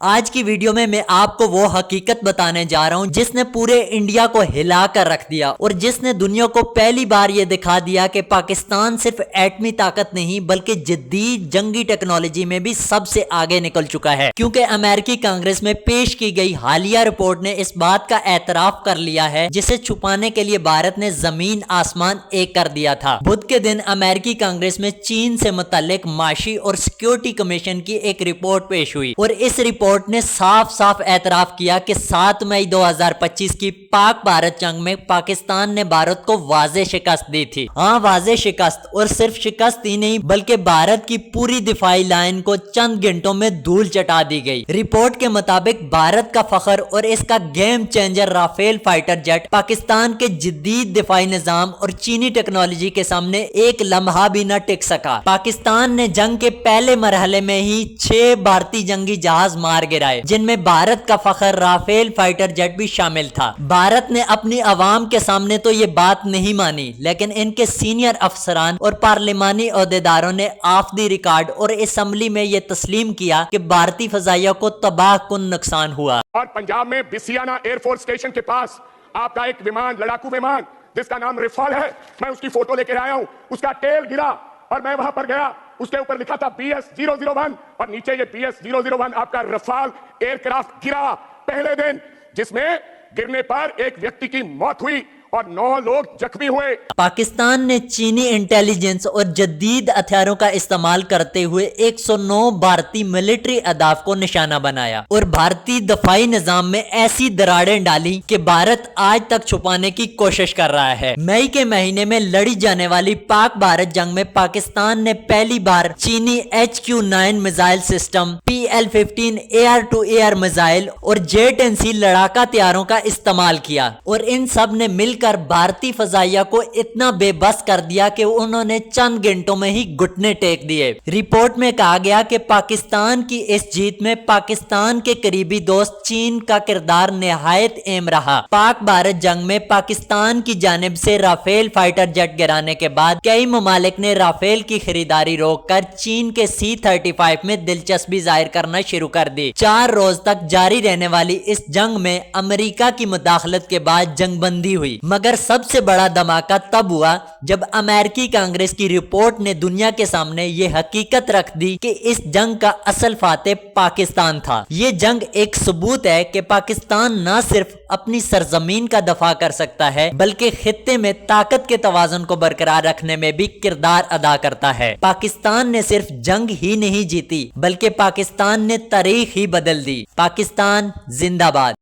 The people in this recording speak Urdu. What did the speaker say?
آج کی ویڈیو میں آپ کو وہ حقیقت بتانے جا رہا ہوں جس نے پورے انڈیا کو ہلا کر رکھ دیا اور جس نے دنیا کو پہلی بار یہ دکھا دیا کہ پاکستان صرف ایٹمی طاقت نہیں بلکہ جدید جنگی ٹیکنالوجی میں بھی سب سے آگے نکل چکا ہے، کیونکہ امریکی کانگریس میں پیش کی گئی حالیہ رپورٹ نے اس بات کا اعتراف کر لیا ہے جسے چھپانے کے لیے بھارت نے زمین آسمان ایک کر دیا تھا۔ بدھ کے دن امریکی کانگریس میں چین سے متعلق معاشی اور سیکیورٹی کمیشن کی ایک رپورٹ پیش ہوئی اور اس رپورٹ نے صاف صاف اعتراف کیا کہ 7 مئی 2025 کی پاک بھارت جنگ میں پاکستان نے بھارت کو واضح شکست دی تھی۔ ہاں، واضح شکست، اور صرف شکست ہی نہیں بلکہ بھارت کی پوری دفاعی لائن کو چند گھنٹوں میں دھول چٹا دی گئی۔ رپورٹ کے مطابق بھارت کا فخر اور اس کا game changer Rafale fighter jet Pakistan کے جدید دفاعی نظام اور چینی ٹیکنالوجی کے سامنے ایک لمحہ بھی نہ ٹک سکا۔ پاکستان نے جنگ کے پہلے مرحلے میں ہی 6 بھارتی جنگی جہاز مار گرائے، جن میں بھارت کا فخر رافیل فائٹر جیٹ بھی شامل تھا۔ بھارت نے اپنی عوام کے سامنے تو یہ بات نہیں مانی، لیکن ان کے سینئر افسران اور پارلیمانی عہدیداروں نے آف دی ریکارڈ اور اسمبلی میں یہ تسلیم کیا کہ بھارتی فضائیہ کو تباہ کن نقصان ہوا۔ اور پنجاب میں بسیانہ ایئر فورس اسٹیشن کے پاس آپ کا ایک ومان، لڑاکو ومان جس کا نام رفال ہے، میں اس کی فوٹو لے کے آیا ہوں، اس کا ٹیل گرا اور میں وہاں پر گیا، اس کے اوپر لکھا تھا BS-001 اور نیچے یہ BS-001 آپ کا رفال ایئر کرافٹ گرا پہلے دن، جس میں گرنے پر ایک ویکتی کی موت ہوئی اور 9 لوگ زخمی ہوئے۔ پاکستان نے چینی انٹیلیجنس اور جدید ہتھیاروں کا استعمال کرتے ہوئے 109 بھارتی ملٹری اہداف کو نشانہ بنایا اور بھارتی دفاعی نظام میں ایسی دراڑیں ڈالی کہ بھارت آج تک چھپانے کی کوشش کر رہا ہے۔ مئی کے مہینے میں لڑی جانے والی پاک بھارت جنگ میں پاکستان نے پہلی بار چینی HQ-9 missile system, PL-15 air to air missile اور J-10C لڑاکا طیاروں کا استعمال کیا اور ان سب نے مل کر بھارتی فضائیہ کو اتنا بے بس کر دیا کہ انہوں نے چند گھنٹوں میں ہی گھٹنے ٹیک دیے۔ رپورٹ میں کہا گیا کہ پاکستان کی اس جیت میں پاکستان کے قریبی دوست چین کا کردار نہایت اہم رہا۔ پاک بھارت جنگ میں پاکستان کی جانب سے رافیل فائٹر جیٹ گرانے کے بعد کئی ممالک نے رافیل کی خریداری روک کر چین کے C-35 میں دلچسپی ظاہر کرنا شروع کر دی۔ 4 روز تک جاری رہنے والی اس جنگ میں امریکہ کی مداخلت کے بعد جنگ بندی ہوئی، مگر سب سے بڑا دھماکہ تب ہوا جب امریکی کانگریس کی رپورٹ نے دنیا کے سامنے یہ حقیقت رکھ دی کہ اس جنگ کا اصل فاتح پاکستان تھا۔ یہ جنگ ایک ثبوت ہے کہ پاکستان نہ صرف اپنی سرزمین کا دفاع کر سکتا ہے بلکہ خطے میں طاقت کے توازن کو برقرار رکھنے میں بھی کردار ادا کرتا ہے۔ پاکستان نے صرف جنگ ہی نہیں جیتی بلکہ پاکستان نے تاریخ ہی بدل دی۔ پاکستان زندہ باد۔